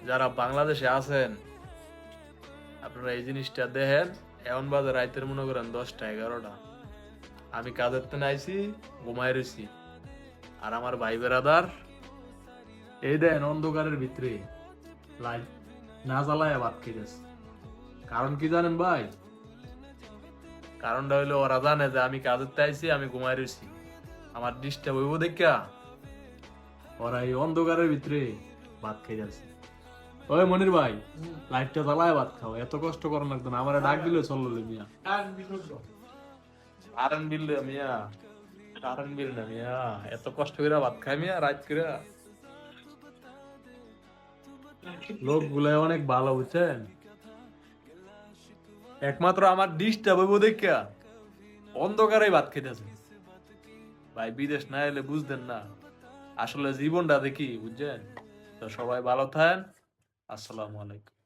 যারা বাংলাদেশে আছেন আপনারা এই জিনিসটা দেখেন। এমন বাজে রাইতের মনে করেন 10টা 11টা, আমি কাজের তেনে আইছি, ঘুমাই রয়েছি, আর আমার ভাই বেড়াদার এই দেন অন্ধকারের ভিতরে লাইট না জ্বালায় ভাত খেতেছে। কারণ কি জানেন ভাই? কারণটা হইলো ওরা জানে যে আমি কাজের তে আইছি, আমি ঘুমাই রয়েছি, আমার ডিস্টার্ব হইব দেখা ওরা এই অন্ধকারের ভিতরে ভাত খেয়ে যাচ্ছে। ওই মনির ভাই, লাইটটা জ্বালায় ভাত খাও, এত কষ্ট করার লাগতো না, আমার ডাক দিলে চললো মিয়া। কারেন্ট বিল মিয়া, কারেন্ট বিল না মিয়া, এত কষ্ট করে ভাত খাই মিয়া রাত করে। লোক গুলাই অনেক ভালো বুঝছেন, একমাত্র আমার ডিস্টার্ব হইব দেখা অন্ধকারে ভাত খেতেছে। ভাই বিদেশ না এলে বুঝতেন না আসলে জীবনটা দেখি, বুঝছেন? তো সবাই ভালো থাকেন। আসসালামু আলাইকুম।